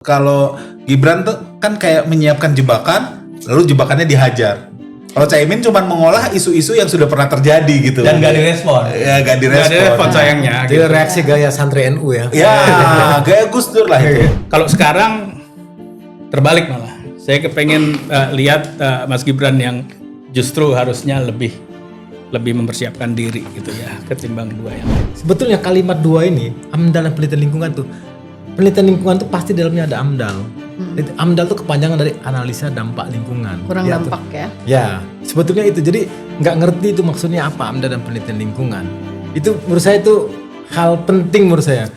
Kalau Gibran tuh kan kayak menyiapkan jebakan, lalu jebakannya dihajar. Kalau Caimin cuma mengolah isu-isu yang sudah pernah terjadi gitu. Dan gak direspon. Ya gak direspon. Gak direspon sayangnya. Itu reaksi gaya santri NU ya. Ya gaya Gus Dur lah itu. Kalau sekarang terbalik malah. Saya kepengen lihat Mas Gibran yang justru harusnya lebih mempersiapkan diri gitu ya ketimbang dua yang lain. Sebetulnya kalimat dua ini, AMDAL dan penelitian lingkungan tuh. Penelitian lingkungan tuh pasti dalamnya ada AMDAL. AMDAL tuh kepanjangan dari analisa dampak lingkungan. Kurang ya, dampak ya. Ya, sebetulnya itu. Jadi nggak ngerti itu maksudnya apa AMDAL dan penelitian lingkungan. Itu menurut saya itu hal penting menurut saya.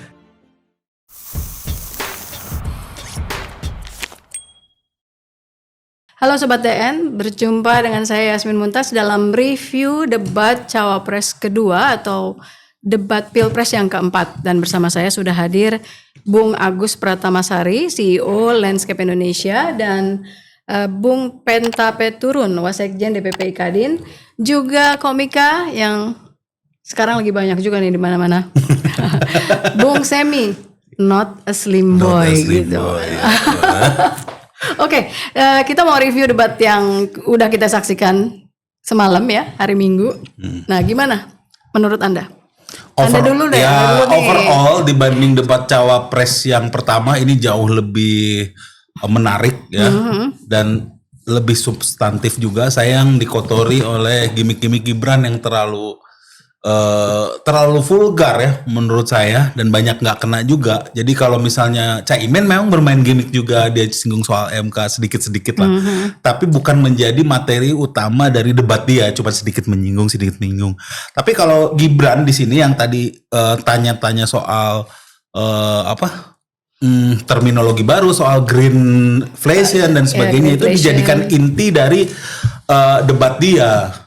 Halo Sobat DN, berjumpa dengan saya Yasmin Muntas dalam review debat Cawapres kedua atau debat Pilpres yang keempat. Dan bersama saya sudah hadir Bung Agus Pratamasari, CEO Landscape Indonesia, dan Bung Penta Peturun, Wasekjen DPP Kadin, juga komika yang sekarang lagi banyak juga nih di mana-mana. Bung Semi, not a slim boy gitu. Oke, kita mau review debat yang udah kita saksikan semalam ya, hari Minggu. Nah, gimana menurut Anda? Anda dulu deh. Ya, overall dibanding debat Cawapres yang pertama ini jauh lebih menarik ya, dan lebih substantif juga. Sayang dikotori oleh gimmick-gimmick Gibran yang terlalu vulgar ya menurut saya, dan banyak nggak kena juga. Jadi kalau misalnya Caimin memang bermain gimmick juga, dia singgung soal MK sedikit-sedikit lah, tapi bukan menjadi materi utama dari debat dia, cuma sedikit menyinggung. Tapi kalau Gibran di sini yang tadi tanya-tanya soal terminologi baru soal greenflation dan sebagainya, itu dijadikan inti dari debat dia.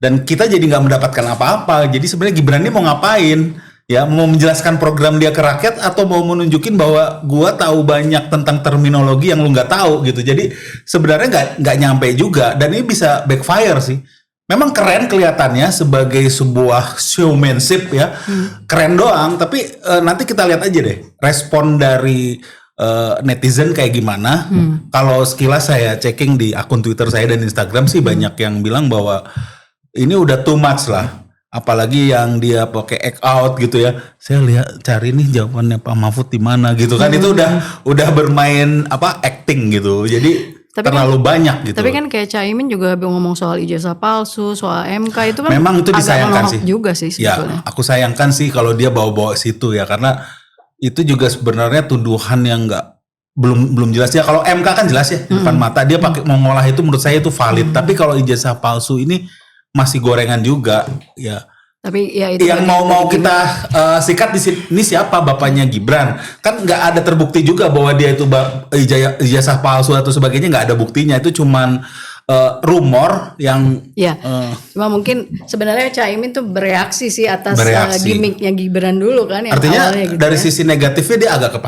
Dan kita jadi nggak mendapatkan apa-apa. Jadi sebenarnya Gibran ini mau ngapain? Ya, mau menjelaskan program dia ke rakyat atau mau menunjukin bahwa gua tahu banyak tentang terminologi yang lu nggak tahu gitu. Jadi sebenarnya nggak nyampe juga, dan ini bisa backfire sih. Memang keren kelihatannya sebagai sebuah showmanship ya, keren doang. Tapi nanti kita lihat aja deh respon dari netizen kayak gimana. Kalau sekilas saya checking di akun Twitter saya dan Instagram sih banyak yang bilang bahwa ini udah too much lah, apalagi yang dia pakai act out gitu ya. Saya lihat cari nih jawabannya Pak Mahfud di mana gitu kan, itu udah bermain acting gitu. Jadi terlalu banyak gitu. Tapi kan kayak Caimin juga ngomong soal ijazah palsu, soal MK itu kan memang itu disayangkan sih. Juga sih sebetulnya. Ya, aku sayangkan sih kalau dia bawa-bawa situ ya, karena itu juga sebenarnya tuduhan yang belum jelas ya. Kalau MK kan jelas ya di depan mata dia pakai mengolah itu, menurut saya itu valid. Tapi kalau ijazah palsu ini masih gorengan juga ya. Tapi ya itu yang mau kita sikat di sini siapa? Bapaknya Gibran. Kan nggak ada terbukti juga bahwa dia itu ijazah palsu atau sebagainya, nggak ada buktinya. Itu cuman rumor yang cuma mungkin sebenarnya Caimin tuh bereaksi sih atas gimmicknya Gibran dulu kan, yang artinya gitu dari ya. sisi negatifnya dia agak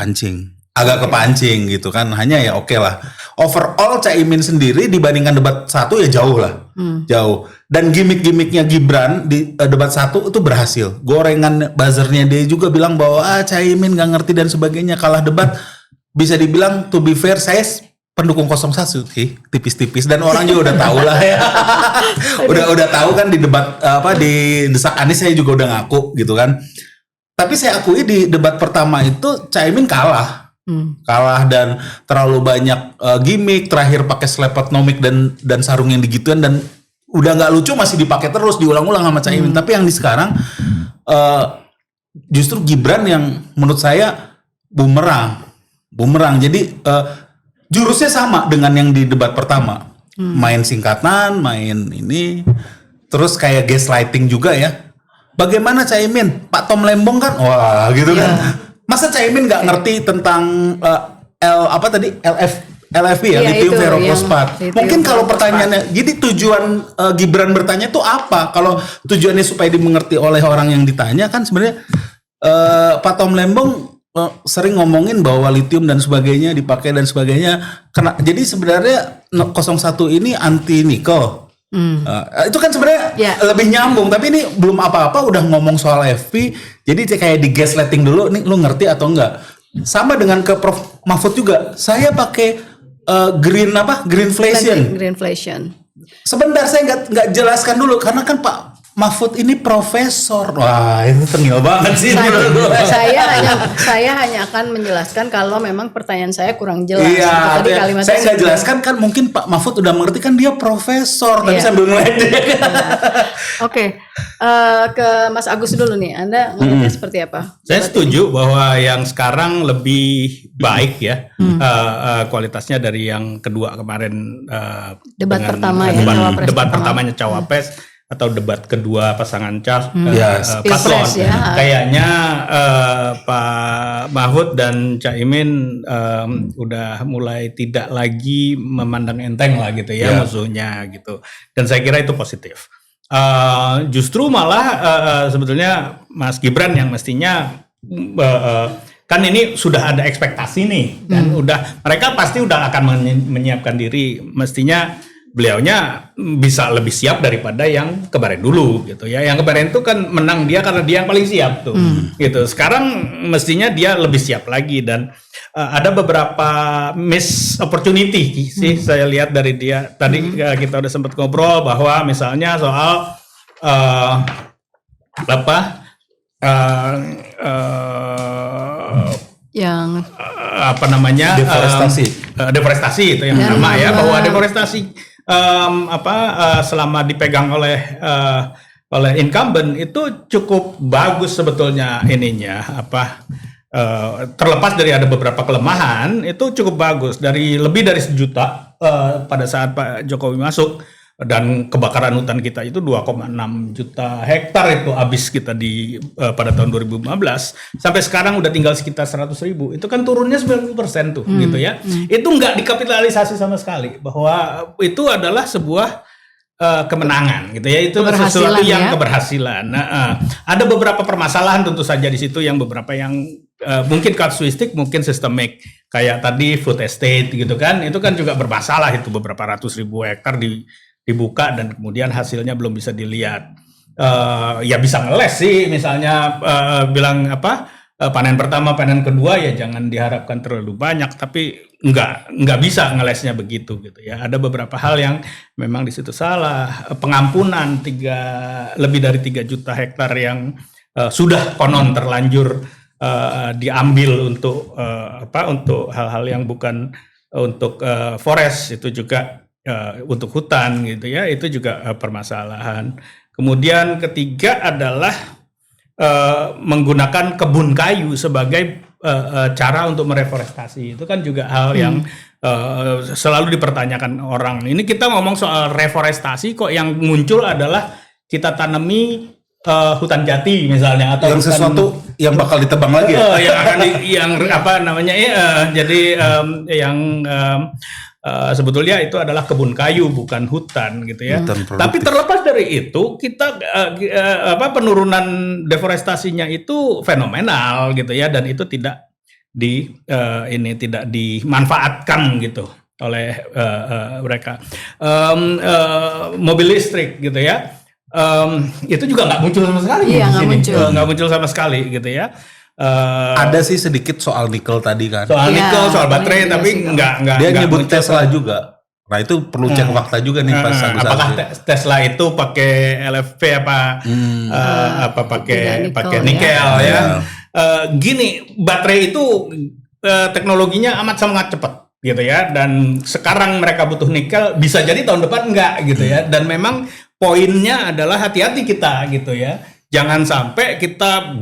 kepancing gitu kan. Hanya ya oke lah. Overall Caimin sendiri dibandingkan debat 1 ya jauh lah. Jauh. Dan gimmick-gimmicknya Gibran di debat 1 itu berhasil. Gorengan buzzernya dia juga bilang bahwa Caimin gak ngerti dan sebagainya. Kalah debat, bisa dibilang to be fair saya pendukung 01 sih, tipis-tipis, dan orang juga udah tahu lah ya. udah tahu kan di debat di desak Anies saya juga udah ngaku gitu kan. Tapi saya akui di debat pertama itu Caimin kalah dan terlalu banyak gimmick. Terakhir pakai slepotnomik dan sarung yang digituan, dan udah nggak lucu masih dipakai terus, diulang-ulang sama Caimin. Tapi yang di sekarang justru Gibran yang menurut saya bumerang. Jadi jurusnya sama dengan yang di debat pertama, main singkatan, main ini, terus kayak gaslighting juga ya. Bagaimana Caimin? Pak Tom Lembong kan, wah gitu kan. Masa Caimin nggak ngerti tentang LFP ya, lithium ferrofosfat. Mungkin kalau pertanyaannya, jadi tujuan Gibran bertanya itu apa? Kalau tujuannya supaya dimengerti oleh orang yang ditanya, kan sebenarnya Pak Tom Lembong sering ngomongin bahwa lithium dan sebagainya dipakai dan sebagainya. Jadi sebenarnya 01 ini anti nikel. Itu kan sebenarnya lebih nyambung, tapi ini belum apa-apa udah ngomong soal FP. Jadi kayak di gaslighting dulu, nih lu ngerti atau enggak? sama dengan ke Prof Mahfud juga. Saya pakai greenflation. Greenflation. Sebentar, saya nggak jelaskan dulu karena kan Pak Mahfud ini profesor. Wah, itu tengil banget sih. Saya hanya akan menjelaskan kalau memang pertanyaan saya kurang jelas. Iya, Tadi kalimat saya nggak jelaskan kan mungkin Pak Mahfud udah mengerti kan dia profesor, tapi Iya. sambil ngeledek. Oke, ke Mas Agus dulu nih. Anda ngelihatnya seperti apa? Saya setuju bahwa yang sekarang lebih baik ya kualitasnya dari yang kedua kemarin. Debat dengan pertama ya, Cawapres debat pertama. pertamanya Cawapres atau debat kedua pasangan Yes. paslon. Pilpres ya. Kayaknya Pak Mahfud dan Caimin udah mulai tidak lagi memandang enteng lah gitu ya musuhnya gitu. Dan saya kira itu positif. Justru malah sebetulnya Mas Gibran yang mestinya kan ini sudah ada ekspektasi nih dan mereka pasti udah akan menyiapkan diri, mestinya beliaunya bisa lebih siap daripada yang kemarin dulu gitu ya. Yang kemarin itu kan menang dia karena dia yang paling siap tuh gitu. Sekarang mestinya dia lebih siap lagi dan ada beberapa miss opportunity sih saya lihat dari dia. Tadi kita udah sempat ngobrol bahwa misalnya soal Yang apa namanya deforestasi itu yang pertama ya, bahwa deforestasi selama dipegang oleh incumbent itu cukup bagus sebetulnya ininya terlepas dari ada beberapa kelemahan, itu cukup bagus. Dari lebih dari 1 juta pada saat Pak Jokowi masuk, dan kebakaran hutan kita itu 2,6 juta hektar itu habis kita pada tahun 2015, sampai sekarang udah tinggal sekitar 100.000. Itu kan turunnya 90% tuh gitu ya. Itu nggak dikapitalisasi sama sekali, bahwa itu adalah sebuah kemenangan gitu ya, itu sesuatu yang keberhasilan. Nah, ada beberapa permasalahan tentu saja di situ, yang beberapa yang mungkin kasuistik, mungkin sistemik, kayak tadi food estate gitu kan, itu kan juga bermasalah, itu beberapa ratus ribu hektar dibuka dan kemudian hasilnya belum bisa dilihat. Ya bisa ngeles sih, misalnya bilang panen pertama, panen kedua ya jangan diharapkan terlalu banyak, tapi nggak bisa ngelesnya begitu gitu ya. Ada beberapa hal yang memang di situ salah. Pengampunan lebih dari 3 juta hektar yang sudah konon terlanjur diambil untuk hal-hal yang bukan untuk forest, itu juga untuk hutan gitu ya, itu juga permasalahan. Kemudian ketiga adalah menggunakan kebun kayu sebagai cara untuk mereforestasi. Itu kan juga hal yang selalu dipertanyakan orang. Ini kita ngomong soal reforestasi, kok yang muncul adalah kita tanami hutan jati misalnya, atau yang sesuatu yang bakal ditebang lagi sebetulnya itu adalah kebun kayu, bukan hutan gitu ya. Tapi terlepas dari itu, kita penurunan deforestasinya itu fenomenal gitu ya, dan itu tidak dimanfaatkan gitu oleh mereka. Mobil listrik gitu ya, itu juga nggak muncul sama sekali. Iya, nggak muncul sama sekali gitu ya. Ada sih sedikit soal nikel tadi kan. Soal nikel, soal baterai, tapi nggak dia nyebut Tesla juga. Nah itu perlu cek fakta juga nih Pak Agus. Apakah Tesla itu pakai LFP pakai nikel ya? Gini, baterai itu teknologinya amat sangat cepat gitu ya, dan sekarang mereka butuh nikel, bisa jadi tahun depan enggak gitu ya. Dan memang poinnya adalah hati-hati kita gitu ya. Jangan sampai kita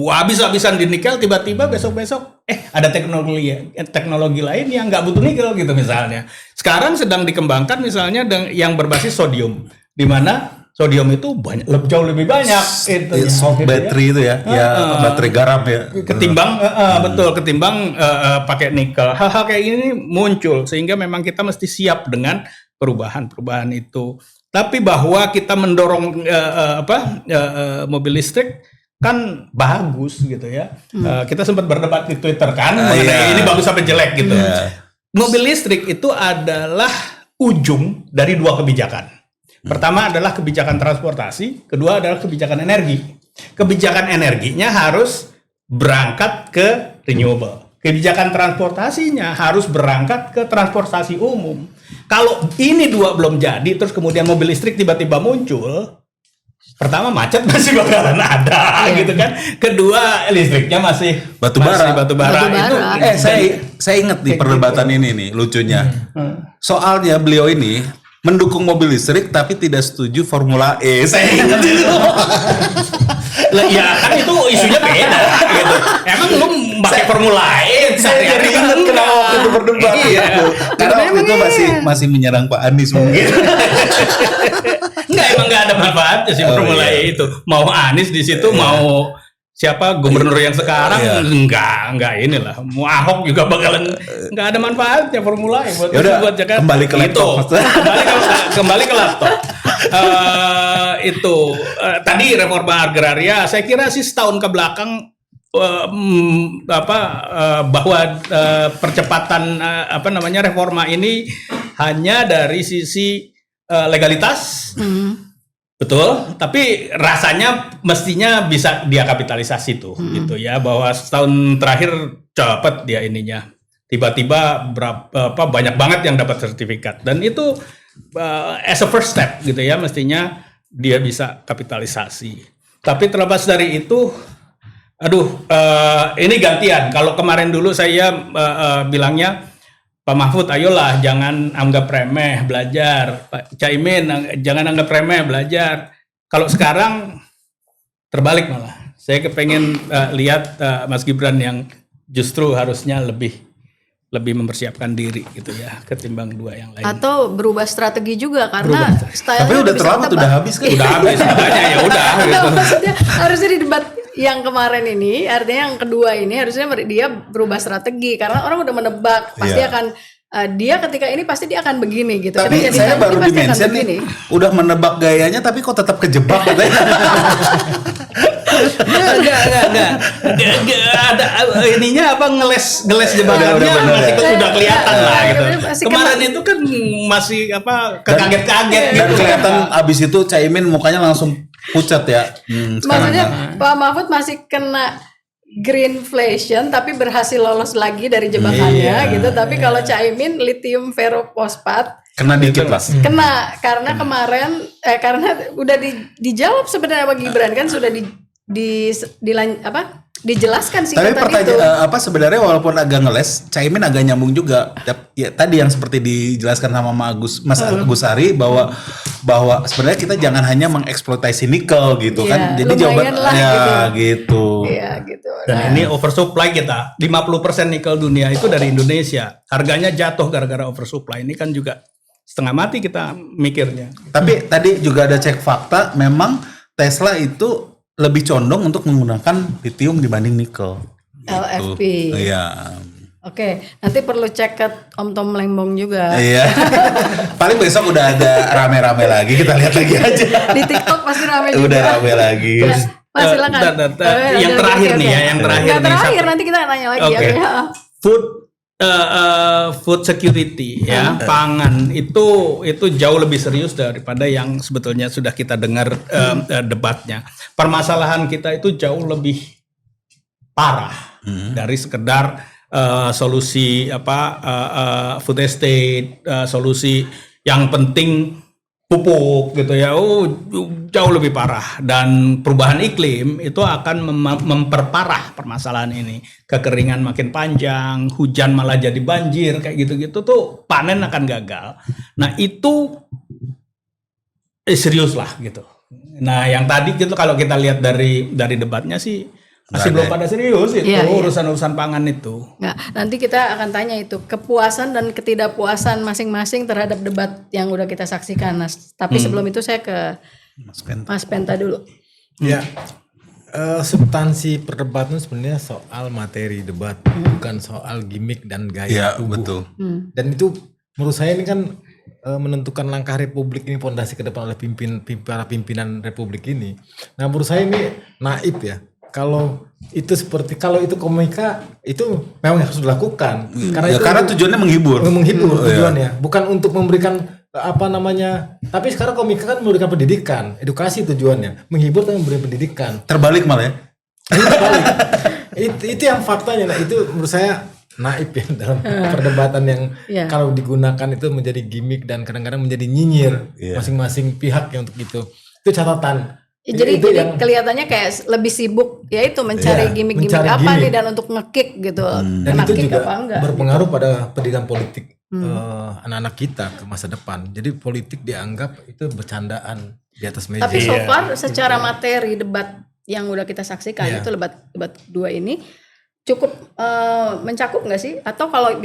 habis-habisan di nikel, tiba-tiba besok-besok ada teknologi lain yang nggak butuh nikel gitu misalnya. Sekarang sedang dikembangkan misalnya yang berbasis sodium, di mana sodium itu jauh lebih banyak salt battery itu ya, baterai garam ya. Ketimbang pakai nikel. Hal-hal kayak ini muncul, sehingga memang kita mesti siap dengan perubahan itu. Tapi bahwa kita mendorong mobil listrik kan bagus gitu ya. Kita sempat berdebat di Twitter kan mengenai ini bagus apa jelek gitu. Mobil listrik itu adalah ujung dari 2 kebijakan. Pertama adalah kebijakan transportasi, kedua adalah kebijakan energi. Kebijakan energinya harus berangkat ke renewable. kebijakan transportasinya harus berangkat ke transportasi umum. Kalau ini dua belum jadi, terus kemudian mobil listrik tiba-tiba muncul, pertama macet masih bakalan ada, gitu kan. Kedua listriknya masih Batu bara. Itu. Saya ingat nih perdebatan ini nih lucunya. Soalnya beliau ini mendukung mobil listrik tapi tidak setuju Formula E. Saya ingat itu. Lah ya kan itu isunya beda gitu. Emang lu pakai Formula E Saya jadi ingat kenapa waktu itu berdebat gitu. Karena waktu itu masih menyerang Pak Anies mungkin. Enggak, emang enggak ada manfaatnya sih Formula E itu. Mau Anies di situ, mau siapa gubernur yang sekarang, enggak inilah. Mau Ahok juga bakalan enggak ada manfaatnya Formula E buat Jakarta. Kembali ke laptop. Kembali ke laptop. Tadi reforma agraria, saya kira sih setahun ke belakang bahwa percepatan reforma ini hanya dari sisi legalitas, betul. Tapi rasanya mestinya bisa dia kapitalisasi tuh, gitu ya. Bahwa setahun terakhir cepat dia ininya, tiba-tiba banyak banget yang dapat sertifikat, dan itu as a first step, gitu ya. Mestinya dia bisa kapitalisasi. Tapi terlepas dari itu, ini gantian. Kalau kemarin dulu saya bilangnya, Pak Mahfud, ayolah jangan anggap remeh belajar. Pak Caimin, jangan anggap remeh belajar. Kalau sekarang terbalik malah. Saya kepengen lihat Mas Gibran yang justru harusnya lebih mempersiapkan diri gitu ya, ketimbang dua yang lain. Atau berubah strategi juga karena style. Tapi udah terlambat, udah habis kan? Udah habis, makanya ya udah. Gitu. Maksudnya harusnya di debat yang kemarin ini, artinya yang kedua ini harusnya dia berubah strategi karena orang udah menebak pasti akan dia ketika ini pasti dia akan begini gitu. Tapi saya baru di-mention nih, udah menebak gayanya tapi kok tetap kejebak katanya. Enggak. Ada ininya ngeles jebakannya masih sudah kelihatan lah gitu. Kemarin itu kan masih kekaget-kaget gitu. Dan kelihatan abis itu Caimin mukanya langsung pucat ya. Maksudnya Pak Mahfud masih kena greenflation tapi berhasil lolos lagi dari jebakannya gitu. Tapi kalau Caimin lithium ferrofosfat kena dikit lah. Kena karena kemarin karena udah dijawab sebenarnya Pak Gibran kan sudah dijelaskan sih. Tapi sebenarnya walaupun agak ngeles, Caimin agak nyambung juga. Ya, tadi yang seperti dijelaskan sama Mas Agus Ari bahwa sebenarnya kita jangan hanya mengeksploitasi nikel gitu kan. Jadi jawaban gitu. Iya gitu. Dan ini oversupply kita. 50% nikel dunia itu dari Indonesia. Harganya jatuh gara-gara oversupply. Ini kan juga setengah mati kita mikirnya. Tapi tadi juga ada cek fakta, memang Tesla itu lebih condong untuk menggunakan lithium dibanding nikel. LFP. Iya. Oke, nanti perlu cek ke Om Tom Lembong juga. Iya. Paling besok udah ada rame-rame lagi, kita lihat lagi aja. Di TikTok pasti rame juga. Udah rame lagi. Silakan. Yang terakhir nih ya, yang terakhir nih. Terakhir nanti kita nanya lagi ya. Food security ya, pangan itu jauh lebih serius daripada yang sebetulnya sudah kita dengar debatnya. Permasalahan kita itu jauh lebih parah dari sekedar solusi food estate, solusi yang penting pupuk gitu ya, jauh lebih parah. Dan perubahan iklim itu akan memperparah permasalahan ini. Kekeringan makin panjang, hujan malah jadi banjir, kayak gitu-gitu tuh panen akan gagal. Nah itu serius lah gitu. Nah yang tadi gitu kalau kita lihat dari debatnya sih masih belum pada serius itu urusan-urusan pangan itu. Nggak, nanti kita akan tanya itu kepuasan dan ketidakpuasan masing-masing terhadap debat yang udah kita saksikan. Nah, tapi sebelum itu saya ke Mas Penta dulu. Ya, substansi perdebatan sebenarnya soal materi debat, bukan soal gimmick dan gaya tubuh. Betul. Dan itu menurut saya ini kan menentukan langkah Republik ini, fondasi ke depan oleh para pimpinan Republik ini. Nah menurut saya ini naif ya. Kalau itu komika itu memang harus dilakukan karena tujuannya menghibur tujuannya, bukan untuk memberikan tapi sekarang komika kan memberikan pendidikan, edukasi tujuannya, menghibur tapi memberikan pendidikan. Terbalik malah ya. Terbalik. Itu yang faktanya. Nah, itu menurut saya naif ya dalam perdebatan yang kalau digunakan itu menjadi gimmick dan kadang-kadang menjadi nyinyir masing-masing pihak ya untuk itu. Itu catatan. Jadi kelihatannya kayak lebih sibuk ya itu mencari gimmick-gimmick apa nih dan untuk nge-kick gitu. Dan itu juga berpengaruh pada pendidikan politik anak-anak kita ke masa depan. Jadi politik dianggap itu bercandaan di atas meja. Tapi so far secara materi debat yang udah kita saksikan itu debat 2 ini cukup mencakup nggak sih? Atau kalau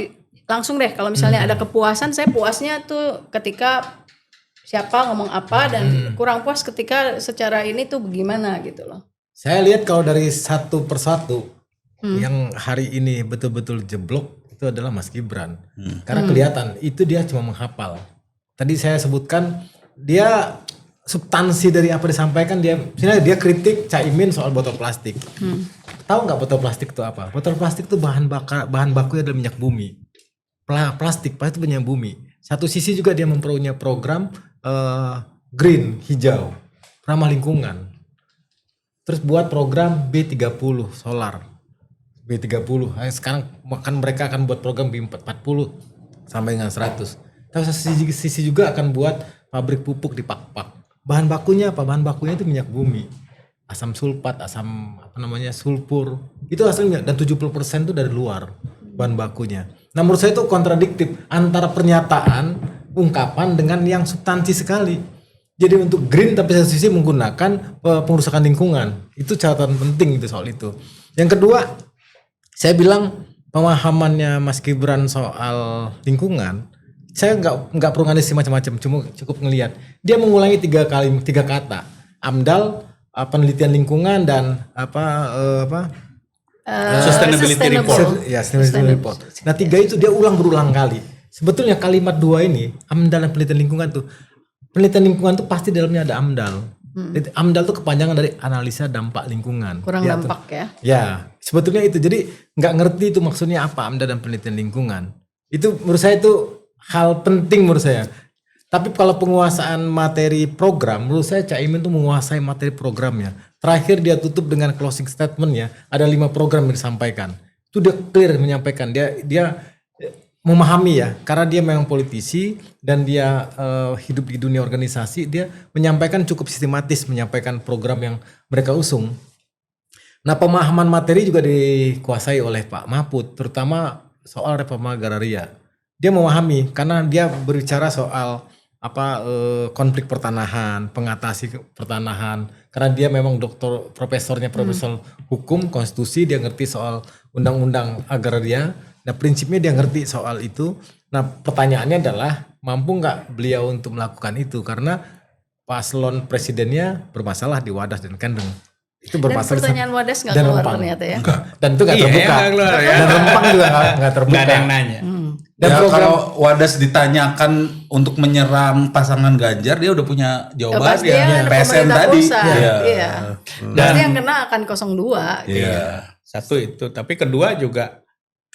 langsung deh kalau misalnya ada kepuasan, saya puasnya tuh ketika siapa ngomong apa dan kurang puas ketika secara ini tuh bagaimana gitu loh. Saya lihat kalau dari satu persatu yang hari ini betul-betul jeblok itu adalah Mas Gibran. Karena kelihatan itu dia cuma menghafal. Tadi saya sebutkan dia substansi dari apa disampaikan misalnya dia kritik Caimin soal botol plastik. Tahu nggak botol plastik itu apa? Botol plastik itu bahan bakunya adalah minyak bumi. Plastik itu minyak bumi. Satu sisi juga dia mempunyai program green, hijau, ramah lingkungan. Terus buat program B30 solar. B30. Sekarang mereka akan buat program B40 sampai dengan 100. Tapi sisi juga akan buat pabrik pupuk di Pak-Pak. Bahan bakunya apa? Bahan bakunya itu minyak bumi. Asam sulfat, sulfur. Itu asalnya dan 70% itu dari luar bahan bakunya. Nah, menurut saya itu kontradiktif antara pernyataan, ungkapan dengan yang substansi sekali. Jadi untuk green tapi satu sisi menggunakan pengerusakan lingkungan. Itu catatan penting itu soal itu. Yang kedua, saya bilang pemahamannya Mas Gibran soal lingkungan, saya nggak perlu analisis macam-macam, cuma cukup ngelihat. Dia mengulangi 3 kata. AMDAL, penelitian lingkungan dan Sustainability Report. Ya, Sustainability Report. Nah, 3 itu dia berulang kali. Sebetulnya kalimat 2 ini, AMDAL dan penelitian lingkungan tuh, penelitian lingkungan tuh pasti dalamnya ada AMDAL. AMDAL tuh kepanjangan dari analisa dampak lingkungan. Kurang dampak ya? Ya, sebetulnya itu. Jadi nggak ngerti itu maksudnya apa AMDAL dan penelitian lingkungan. Itu menurut saya itu hal penting menurut saya. Tapi kalau penguasaan materi program, menurut saya Caimin tuh menguasai materi programnya. Terakhir dia tutup dengan closing statement ya, ada 5 program yang disampaikan. Itu dia clear menyampaikan, dia memahami ya, karena dia memang politisi dan dia hidup di dunia organisasi, dia menyampaikan cukup sistematis menyampaikan program yang mereka usung. Nah, pemahaman materi juga dikuasai oleh Pak Mahfud, terutama soal reforma agraria. Dia memahami karena dia berbicara soal konflik pertanahan, pengatasi pertanahan. Karena dia memang profesor hukum konstitusi, dia ngerti soal undang-undang agraria. Nah, prinsipnya dia ngerti soal itu. Nah, pertanyaannya adalah mampu nggak beliau untuk melakukan itu karena paslon presidennya bermasalah di Wadas dan Kendeng. Itu bermasalah. Dan pertanyaan Wadas nggak keluar ternyata ya. Enggak. Dan itu nggak terbuka. Nggak keluar, ya. Dan Rempang juga nggak terbuka. Nggak ada yang nanya. Dan ya, kalau Wadas ditanyakan untuk menyerang pasangan Ganjar, dia udah punya jawaban ya. PSN tadi. Iya. Pasti yang kena akan 02. Iya. Satu itu, tapi kedua juga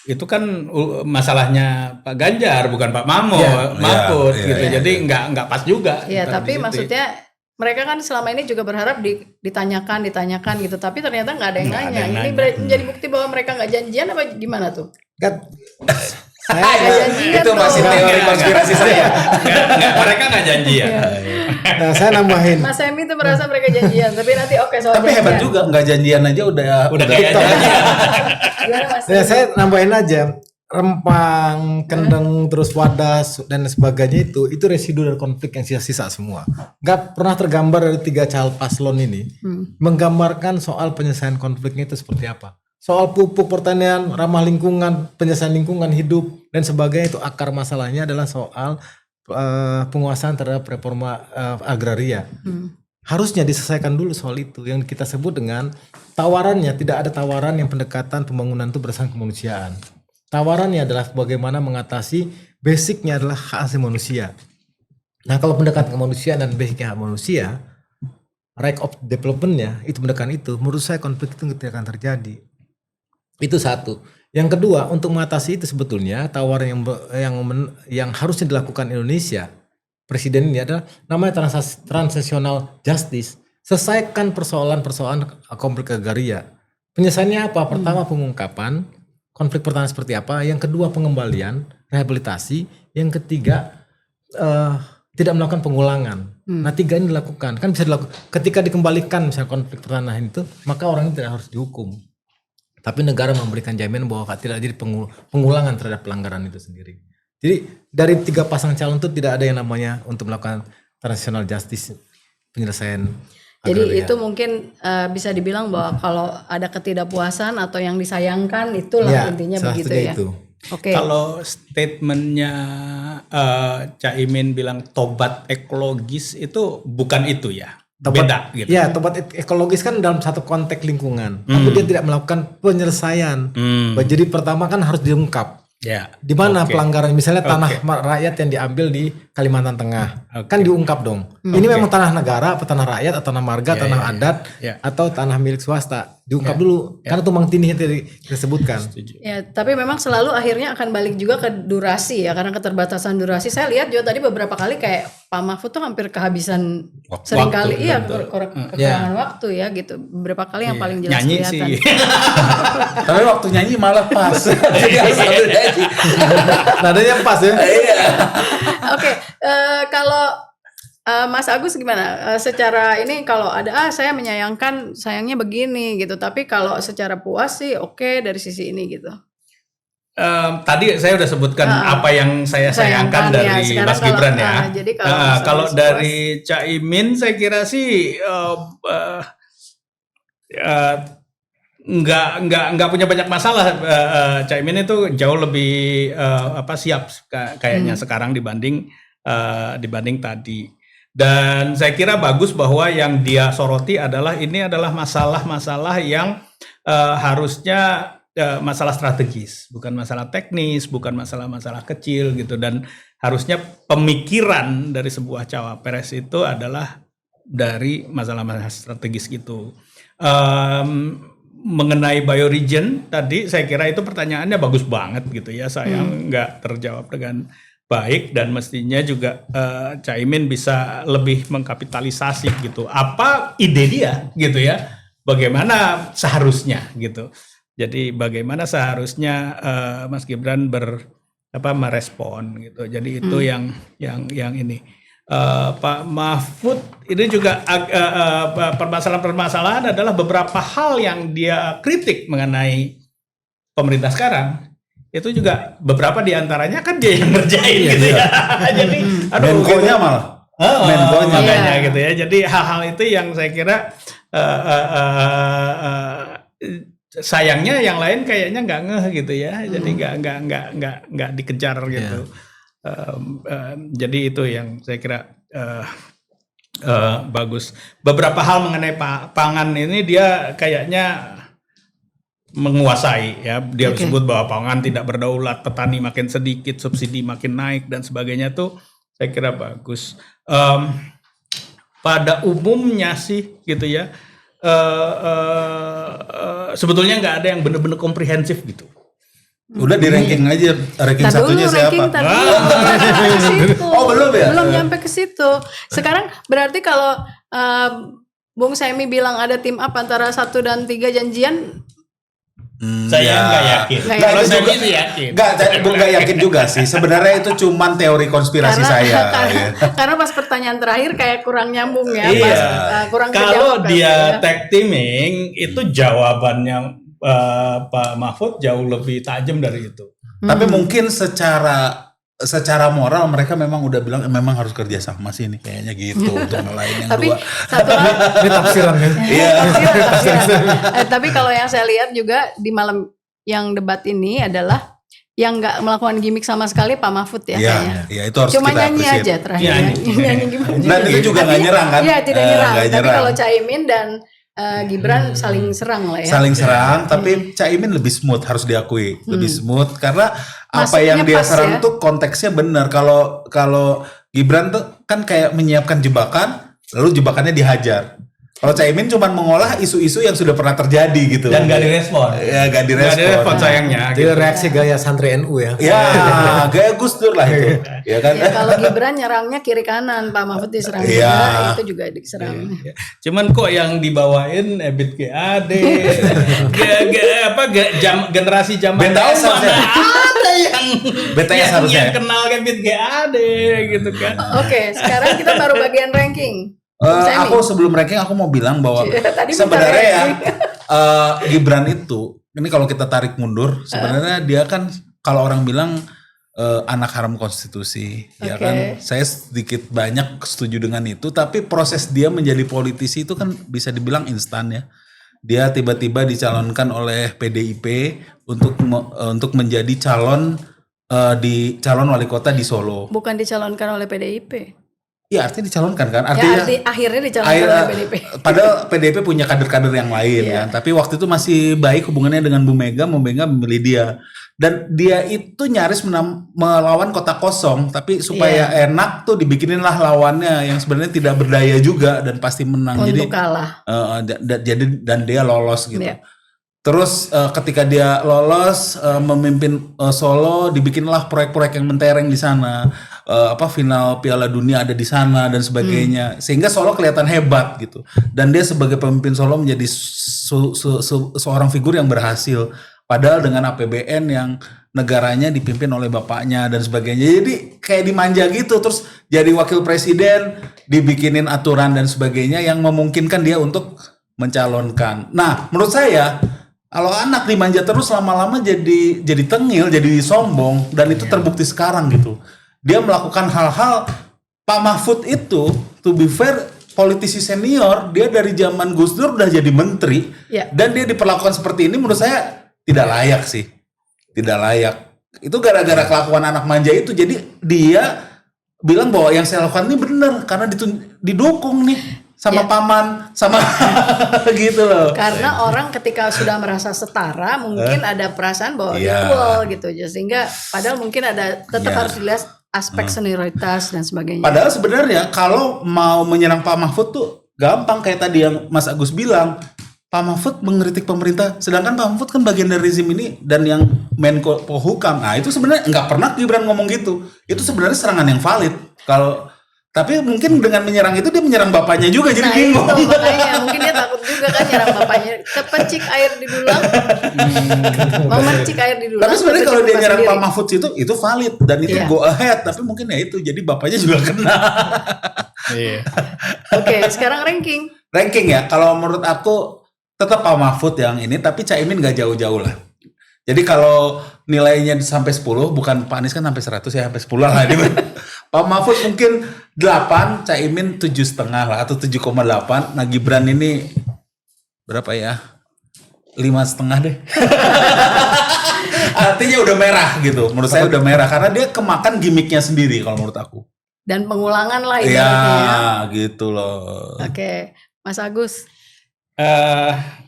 itu kan masalahnya Pak Ganjar bukan Pak Mahfud gitu. Jadi nggak pas juga. Iya, tapi maksudnya mereka kan selama ini juga berharap ditanyakan gitu, tapi ternyata nggak ada yang nanya. Ini menjadi bukti bahwa mereka nggak janjian apa gimana tuh? Itu masih teori konspirasi saya. Mereka nggak janjian. Nah, saya nambahin. Mas Emi tuh merasa mereka janjian, tapi nanti soal tapi hebat juga, nggak janjian aja udah TikTok. Ya, saya nambahin aja. Rempang, Kendeng, terus Wadas dan sebagainya itu residu dari konflik yang sisa-sisa semua. Gak pernah tergambar dari 3 calon paslon ini menggambarkan soal penyelesaian konfliknya itu seperti apa. Soal pupuk pertanian, ramah lingkungan, penyelesaian lingkungan hidup dan sebagainya, itu akar masalahnya adalah soal penguasaan terhadap reforma agraria. Harusnya diselesaikan dulu soal itu yang kita sebut dengan tawarannya. Tidak ada tawaran yang pendekatan pembangunan itu berdasarkan kemanusiaan. Tawarannya adalah bagaimana mengatasi basicnya adalah hak asasi manusia. Nah, kalau pendekatan kemanusiaan dan basicnya hak manusia, right of developmentnya itu pendekatan itu, menurut saya konflik itu tidak akan terjadi. Itu satu. Yang kedua, untuk mengatasi itu sebetulnya tawaran yang harusnya dilakukan Indonesia presiden ini adalah namanya transitional justice. Selesaikan persoalan konflik agraria. Penyelesaiannya apa? Pertama pengungkapan konflik pertahanan seperti apa, yang kedua pengembalian, rehabilitasi, yang ketiga tidak melakukan pengulangan. Nah 3 ini dilakukan, kan bisa dilakukan ketika dikembalikan misalnya konflik pertahanan itu, maka orang itu tidak harus dihukum. Tapi negara memberikan jaminan bahwa tidak jadi pengulangan terhadap pelanggaran itu sendiri. Jadi dari 3 pasang calon itu tidak ada yang namanya untuk melakukan transitional justice, penyelesaian. Jadi itu mungkin bisa dibilang bahwa kalau ada ketidakpuasan atau yang disayangkan itulah intinya begitu ya. Itu. Oke. Kalau statementnya Caimin bilang tobat ekologis itu bukan itu ya, beda gitu. Ya, tobat ekologis kan dalam satu konteks lingkungan, tapi dia tidak melakukan penyelesaian. Jadi pertama kan harus diungkap. Ya. Di mana pelanggaran, misalnya tanah rakyat yang diambil di Kalimantan Tengah, kan diungkap dong. Ini memang tanah negara, atau tanah rakyat, atau tanah marga, tanah adat, atau tanah milik swasta. Diungkap dulu, karena tumbang tindih yang tadi disebutkan. Ya, tapi memang selalu akhirnya akan balik juga ke durasi ya, karena keterbatasan durasi. Saya lihat juga tadi beberapa kali kayak Pak Mahfud tuh hampir kehabisan seringkali, kekurangan waktu ya gitu. Beberapa kali yang paling jelas nyanyi kelihatan. sih. Tapi waktu nyanyi malah pas. Jadi harus sambil nyanyi. Nadanya pas ya. Oke, kalau Mas Agus gimana? Secara ini kalau ada saya menyayangkan sayangnya begini gitu, tapi kalau secara puas sih oke dari sisi ini gitu. Tadi saya udah sebutkan apa yang saya sayangkan dari Mas Gibran ya. Jadi kalau dari Caimin saya kira sih nggak punya banyak masalah. Caimin itu jauh lebih siap kayaknya sekarang dibanding tadi. Dan saya kira bagus bahwa yang dia soroti adalah ini adalah masalah-masalah yang harusnya masalah strategis, bukan masalah teknis, bukan masalah-masalah kecil gitu. Dan harusnya pemikiran dari sebuah cawapres itu adalah dari masalah-masalah strategis gitu. Mengenai bioregion tadi saya kira itu pertanyaannya bagus banget gitu ya. Sayang nggak terjawab dengan baik, dan mestinya juga Caimin bisa lebih mengkapitalisasi gitu. Apa ide dia gitu ya? Bagaimana seharusnya gitu. Jadi bagaimana seharusnya Mas Gibran merespon gitu. Jadi itu yang ini. Pak Mahfud ini juga permasalahan-permasalahan adalah beberapa hal yang dia kritik mengenai pemerintah sekarang. Itu juga beberapa diantaranya kan dia yang ngerjain gitu ya. Jadi Menko-nya malah. Menko-nya makanya gitu ya. Jadi hal-hal itu yang saya kira sayangnya yang lain kayaknya nggak ngeh gitu ya. Jadi nggak dikejar gitu. Jadi itu yang saya kira bagus. Beberapa hal mengenai pangan ini dia kayaknya menguasai ya. Dia sebut bahwa pangan tidak berdaulat, petani makin sedikit, subsidi makin naik dan sebagainya tuh saya kira bagus. Pada umumnya sih gitu ya. Sebetulnya nggak ada yang benar-benar komprehensif gitu. Udah di ranking aja, ranking satunya siapa? Oh belum ya? Belum nyampe ke situ. Sekarang berarti kalau Bung Semi bilang ada tim up antara 1 dan 3 janjian. Saya nggak yakin. Kalau saya sih yakin. Nggak yakin juga sih. Sebenarnya itu cuman teori konspirasi saya. Karena pas pertanyaan terakhir kayak kurang nyambung ya. Iya. Kurang kalau dia tag teaming itu jawabannya Pak Mahfud jauh lebih tajam dari itu. Tapi mungkin secara moral mereka memang udah bilang memang harus kerja sama sih ini kayaknya gitu untuk ngelain yang tapi dua. Satu hal, Ini tafsiran kan? Iya. tafsiran. Tapi kalau yang saya lihat juga di malam yang debat ini adalah yang nggak melakukan gimmick sama sekali Pak Mahfud ya kayaknya. Iya, itu harus cuma kita nyanyi appreciate. aja terakhir. Nyanyi gimana? Dan itu juga nggak nyerang kan? Iya tidak nyerang. Nggak Tapi nyerang. kalau Caimin dan Gibran saling serang lah ya. Saling serang, tapi Caimin lebih smooth harus diakui, lebih smooth karena apa Masuknya yang dia pas serang ya. tuh konteksnya benar. Kalau Gibran tuh kan kayak menyiapkan jebakan, lalu jebakannya dihajar. Kalau Caimin cuma mengolah isu-isu yang sudah pernah terjadi gitu. Dan gak direspon. Ya gak Gak direspon. direspon sayangnya. Itu reaksi gaya santri NU ya. Ya, gaya Gus Dur lah itu. Ya kan? Ya, kalau Gibran nyerangnya kiri kanan, Pak Mahfud diserang juga, itu juga diserang. Cuman kok yang dibawain Ebit GAD, generasi zaman BTS now mana ada yang BTS harusnya. yang kenal Ebit GAD gitu kan. Oke, sekarang kita baru bagian ranking. Aku sebelum ranking aku mau bilang bahwa Tadi sebenarnya ya minta Gibran itu, ini kalau kita tarik mundur, sebenarnya dia kan kalau orang bilang anak haram konstitusi, ya kan. Saya sedikit banyak setuju dengan itu, tapi proses dia menjadi politisi itu kan bisa dibilang instan ya. Dia tiba-tiba dicalonkan oleh PDIP untuk menjadi calon wali kota di Solo. Bukan dicalonkan oleh PDIP. Iya, artinya dicalonkan kan? Artinya Akhirnya dicalonkan oleh PDIP. Padahal PDIP punya kader-kader yang lain kan. Tapi waktu itu masih baik hubungannya dengan Bu Mega memilih dia. Dan dia itu nyaris melawan kota kosong, tapi supaya enak tuh dibikinin lawannya yang sebenarnya tidak berdaya juga dan pasti menang. Untuk kalah. Dan dia lolos gitu. Iya. Terus ketika dia lolos memimpin Solo, dibikinlah proyek-proyek yang mentereng di sana. Final Piala Dunia ada di sana dan sebagainya. Sehingga Solo kelihatan hebat gitu. Dan dia sebagai pemimpin Solo menjadi seorang figur yang berhasil. Padahal dengan APBN yang negaranya dipimpin oleh bapaknya dan sebagainya. Jadi kayak dimanja gitu. Terus jadi wakil presiden, dibikinin aturan dan sebagainya yang memungkinkan dia untuk mencalonkan. Nah, menurut saya kalau anak dimanja terus lama-lama jadi tengil, jadi sombong, dan itu terbukti sekarang gitu. Dia melakukan hal-hal, Pak Mahfud itu, to be fair, politisi senior, dia dari zaman Gus Dur udah jadi menteri, dan dia diperlakukan seperti ini menurut saya tidak layak sih, tidak layak. Itu gara-gara kelakuan anak manja itu, jadi dia bilang bahwa yang saya lakukan ini benar karena didukung nih sama paman, sama gitu loh. Karena orang ketika sudah merasa setara, mungkin ada perasaan bahwa equal gitu, sehingga padahal mungkin ada tetap harus dilihat aspek senioritas dan sebagainya. Padahal sebenarnya kalau mau menyerang Pak Mahfud tuh gampang kayak tadi yang Mas Agus bilang. Pak Mahfud mengkritik pemerintah, sedangkan Pak Mahfud kan bagian dari rezim ini dan yang Menko Polhukam. Nah itu sebenarnya nggak pernah Gibran ngomong gitu. Itu sebenarnya serangan yang valid. Tapi mungkin dengan menyerang itu dia menyerang bapaknya juga, jadi bingung. Itu makanya mungkin dia takut juga kan nyerang bapaknya. Kepecik air di dulang. Mau mencik air di dulang. Tapi sebenarnya kalau dia nyerang sendiri. Pak Mahfud itu valid dan itu go ahead. Tapi mungkin ya itu jadi bapaknya juga kena. Oke, sekarang ranking. Ranking ya, kalau menurut aku tetap Pak Mahfud yang ini, tapi Caimin gak jauh-jauh lah. Jadi kalau nilainya sampai 10, bukan Pak Anies kan sampai 100 ya, sampai 10 lah. Pak Mahfud mungkin 8, Caimin 7,5 lah, atau 7,8. Nah Gibran ini berapa ya? 5,5 deh. Artinya udah merah gitu, menurut saya udah merah. Karena dia kemakan gimmicknya sendiri kalau menurut aku. Dan pengulangan lah ya. Ya gitu loh. Oke, Mas Agus.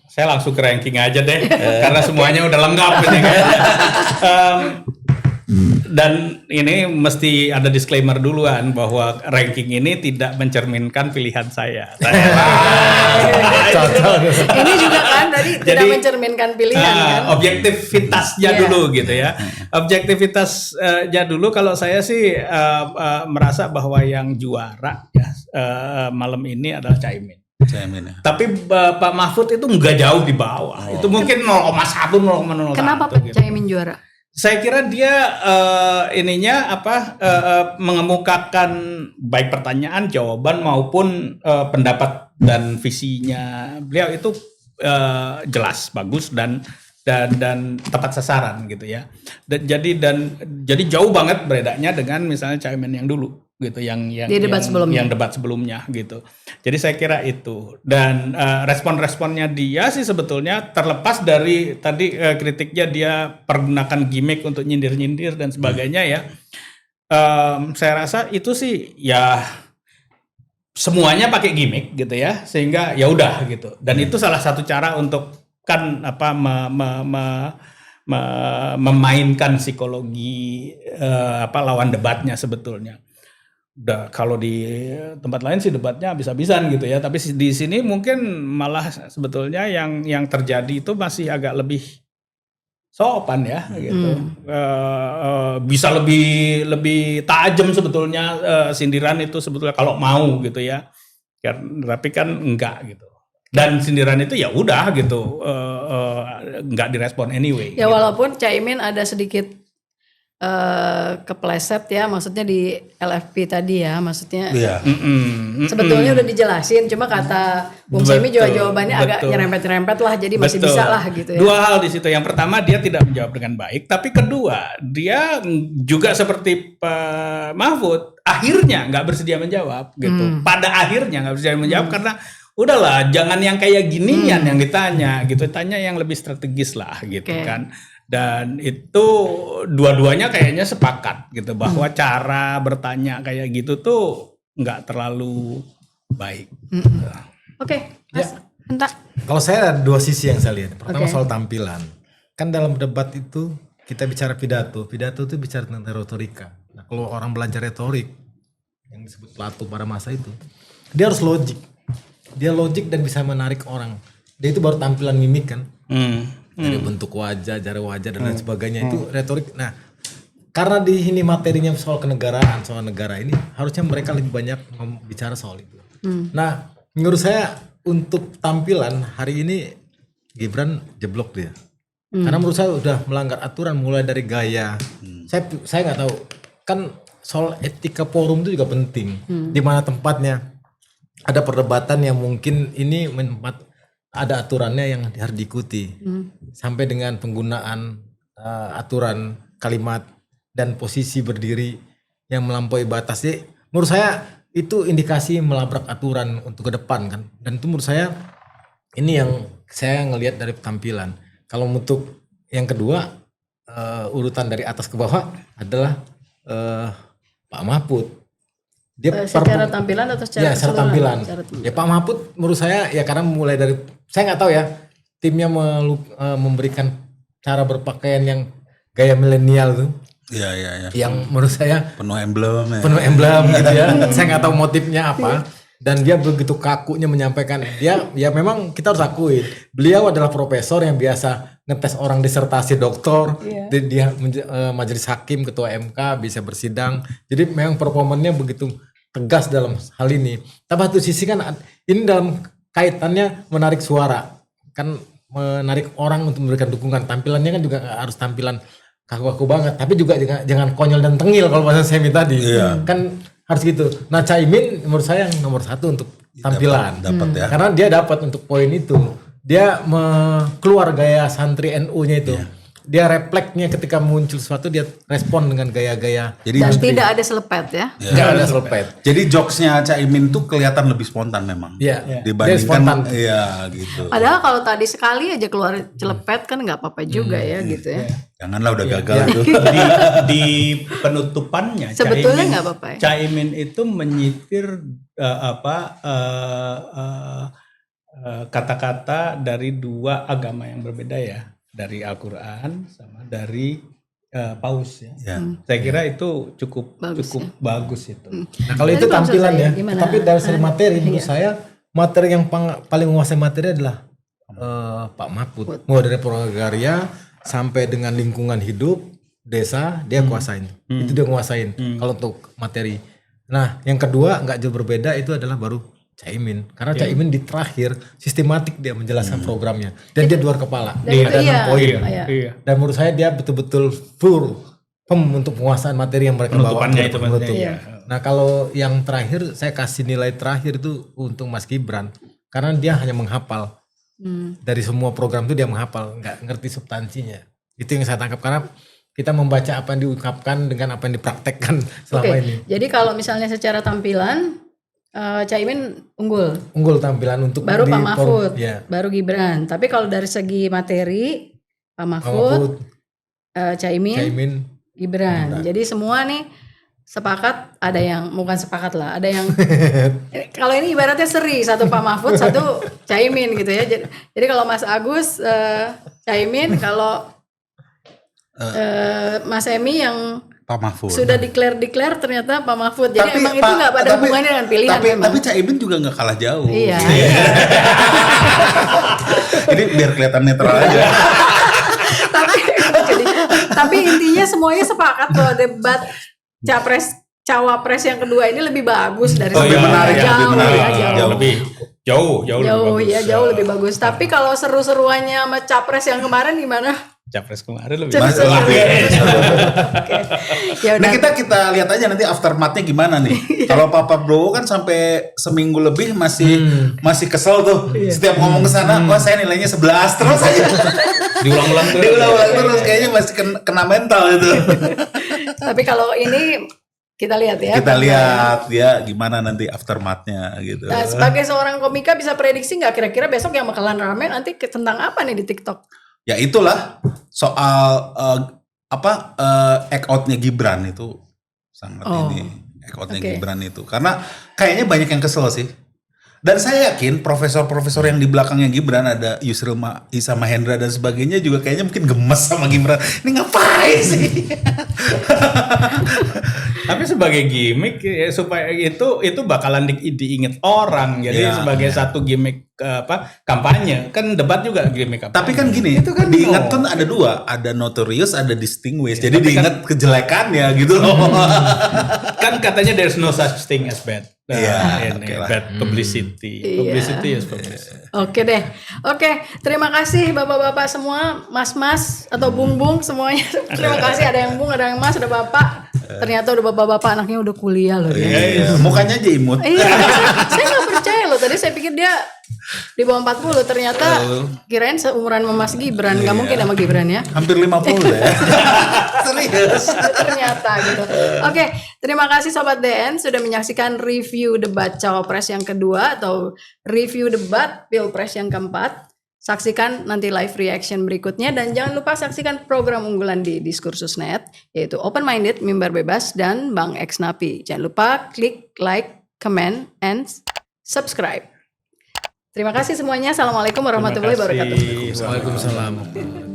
Saya langsung ke ranking aja deh, karena semuanya udah lengkap ini kan. Dan ini mesti ada disclaimer duluan bahwa ranking ini tidak mencerminkan pilihan saya. Ini juga kan tadi tidak mencerminkan pilihan kan. Objektivitasnya dulu gitu ya. Objektivitasnya dulu kalau saya sih merasa bahwa yang juara ya, malam ini adalah Caimin. Tapi Pak Mahfud itu nggak jauh di bawah. Itu mungkin 0,1, 0,01. Kenapa Pak Caimin juara? Saya kira dia mengemukakan baik pertanyaan, jawaban maupun pendapat dan visinya beliau itu jelas, bagus dan tepat sasaran gitu ya. Jadi jauh banget bedanya dengan misalnya Caimin yang dulu gitu, yang debat sebelumnya gitu. Jadi saya kira itu, dan respon-responnya dia sih sebetulnya terlepas dari tadi kritiknya dia pergunakan gimmick untuk nyindir-nyindir dan sebagainya ya. Saya rasa itu sih ya semuanya pakai gimmick gitu ya, sehingga ya udah gitu. Dan itu salah satu cara untuk kan memainkan psikologi lawan debatnya sebetulnya. kalau di tempat lain sih debatnya habis-habisan gitu ya, tapi di sini mungkin malah sebetulnya yang terjadi itu masih agak lebih sopan ya gitu. Bisa lebih tajam sebetulnya sindiran itu sebetulnya kalau mau gitu ya. Tapi kan enggak gitu. Dan sindiran itu ya udah gitu, enggak direspon anyway. Ya gitu. walaupun Caimin ada sedikit kepleset ya, maksudnya di LFP tadi ya, maksudnya Iya. sebetulnya udah dijelasin, cuma kata Bung Semi juga jawabannya agak nyerempet-nyerempet lah, jadi masih bisa lah gitu ya. Dua hal di situ. Yang pertama dia tidak menjawab dengan baik, tapi kedua dia juga seperti Pak Mahfud akhirnya nggak bersedia menjawab gitu. Pada akhirnya nggak bersedia menjawab karena udahlah jangan yang kayak ginian yang ditanya gitu, tanya yang lebih strategis lah gitu kan. Dan itu dua-duanya kayaknya sepakat gitu bahwa cara bertanya kayak gitu tuh nggak terlalu baik. Oke, Mas Hanta. Kalau saya ada dua sisi yang saya lihat. Pertama soal tampilan. Kan dalam debat itu kita bicara pidato. Pidato itu bicara tentang retorika. Nah kalau orang belajar retorik yang disebut Plato pada masa itu, dia harus logik. Dia logik dan bisa menarik orang. Dia itu baru tampilan mimik kan. Dari bentuk wajah, jari wajah dan lain sebagainya itu retorik. Nah, karena di sini materinya soal kenegaraan, soal negara ini, harusnya mereka lebih banyak bicara soal itu. Nah, menurut saya untuk tampilan hari ini Gibran jeblok dia. Karena menurut saya udah melanggar aturan mulai dari gaya. Saya nggak tahu. Kan soal etika forum itu juga penting. Di mana tempatnya ada perdebatan yang mungkin ini ada aturannya yang harus diikuti sampai dengan penggunaan aturan kalimat dan posisi berdiri yang melampaui batas. Jadi, menurut saya itu indikasi melabrak aturan untuk ke depan kan. Dan itu menurut saya ini yang saya ngelihat dari tampilan. Kalau untuk yang kedua urutan dari atas ke bawah adalah Pak Mahfud. Dia secara tampilan atau secara secara tampilan. Ya Pak Mahfud menurut saya ya karena mulai dari saya nggak tahu ya timnya memberikan cara berpakaian yang gaya milenial tuh. Iya. Yang menurut saya Penuh emblem ya. penuh emblem gitu ya. Saya nggak tahu motifnya apa. Dan dia begitu kakunya menyampaikan. Dia ya memang kita harus akui beliau adalah profesor yang biasa ngetes orang disertasi doktor. Dia majelis hakim, ketua MK, bisa bersidang. Jadi memang performanya begitu tegas dalam hal ini. Tapi satu sisi kan ini dalam kaitannya menarik suara. Kan menarik orang untuk memberikan dukungan. Tampilannya kan juga harus tampilan kaku-kaku banget. Tapi juga jangan konyol dan tengil kalau bahasa Semi tadi. Kan harus gitu. Nah Caimin menurut saya yang nomor satu untuk tampilan. Dapat ya. Karena dia dapat untuk poin itu. Dia keluar gaya santri NU-nya itu. Dia refleksnya ketika muncul sesuatu dia respon dengan gaya-gaya. Dan tidak ada selepet ya. Nggak ada selepet. Jadi jokesnya Caimin tuh kelihatan lebih spontan memang. Iya. Dibandingkan iya gitu. Padahal kalau tadi sekali aja keluar celepet kan nggak apa-apa juga ya gitu ya. Janganlah udah gagal tuh. Di penutupannya Sebetulnya nggak apa-apa ya. Caimin itu menyitir kata-kata dari dua agama yang berbeda ya, dari Al-Quran sama dari Paus ya. Saya kira itu cukup bagus itu. Nah kalau itu tampilan ya. Tapi dari segi materi menurut saya materi yang paling menguasai materi adalah Pak Mahfud. Mulai dari prakarya sampai dengan lingkungan hidup, desa dia kuasain. Itu dia kuasain kalau untuk materi. Nah yang kedua nggak jauh berbeda itu adalah baru Caimin. Karena Caimin di terakhir sistematik dia menjelaskan programnya. Dan dia luar kepala. Ada 6 poin. Dan menurut saya dia betul-betul full untuk penguasaan materi yang mereka bawa. Penutupannya itu. Nah kalau yang terakhir saya kasih nilai terakhir itu untuk Mas Gibran. Karena dia hanya menghafal. Dari semua program itu dia menghafal. Nggak ngerti substansinya. Itu yang saya tangkap. Karena kita membaca apa yang diungkapkan dengan apa yang dipraktekkan selama ini. Jadi kalau misalnya secara tampilan Caimin unggul Tampilan untuk baru Pak Mahfud, baru Gibran. Tapi kalau dari segi materi Pak Mahfud, Caimin, Gibran. Jadi semua nih sepakat, ada yang bukan sepakat lah, ada yang kalau ini ibaratnya seri, satu Pak Mahfud, satu Caimin gitu ya. Jadi kalau Mas Agus Caimin, kalau Mas Emi yang Pak Mahfud. Sudah declare ternyata Pak Mahfud. Jadi emang itu nggak pada hubungannya dengan pilihan memang. Tapi Caimin juga nggak kalah jauh. Iya. Ini biar kelihatan netral aja. tapi intinya semuanya sepakat bahwa debat cawapres yang kedua ini lebih bagus dari Lebih menarik, jauh jauh lebih bagus. Tapi kalau seru-seruannya sama capres yang kemarin gimana? Capres kemarin lebih Capres bagus. Oke. Ya Nah udah. kita lihat aja nanti aftermath-nya gimana nih. Kalau Pak Prabowo kan sampai seminggu lebih masih kesel tuh. Setiap ngomong ke sana, wah saya nilainya 11 terus aja. Diulang-ulang Terus kayaknya masih kena mental itu. Tapi kalau ini kita lihat ya. Kita lihat ya gimana nanti aftermath-nya gitu. Nah, sebagai seorang komika bisa prediksi nggak kira-kira besok yang bakalan rame nanti tentang apa nih di TikTok? Ya itulah soal act out-nya Gibran itu sangat act out-nya Gibran itu. Karena kayaknya banyak yang kesel sih. Dan saya yakin profesor-profesor yang di belakangnya Gibran ada Yusril Isa Mahendra dan sebagainya juga kayaknya mungkin gemes sama Gibran. Ini ngapain sih? Tapi sebagai gimmick ya, supaya itu bakalan diinget orang. Jadi sebagai satu gimmick kampanye. Kan debat juga gimmick kampanye. Tapi kan gini, diingat kan ada dua, ada notorious, ada distinguished. Jadi diingat kejelekannya gitu loh. Kan katanya there's no such thing as bad. Bad publicity. Publicity is publicity. Oke deh. Oke, terima kasih bapak-bapak semua, mas-mas atau bung-bung semuanya. Terima kasih, ada yang bung, ada yang mas, ada bapak. Ternyata udah bapak-bapak anaknya udah kuliah loh ya. Iya, mukanya aja imut. Iya, saya nggak percaya loh. Tadi saya pikir dia di bawah 40, ternyata kirain seumuran sama Mas Gibran. Nggak mungkin sama Gibran ya. Hampir 50 ya. Serius. Ternyata gitu. Oke, terima kasih Sobat DN sudah menyaksikan review debat Cawapres yang kedua atau review debat Pilpres yang keempat. Saksikan nanti live reaction berikutnya dan jangan lupa saksikan program unggulan di Diskursus.net yaitu Open Minded, Mimbar Bebas dan Bang X Napi. Jangan lupa klik like, comment, and subscribe. Terima kasih semuanya. Assalamualaikum warahmatullahi wabarakatuh. Waalaikumsalam.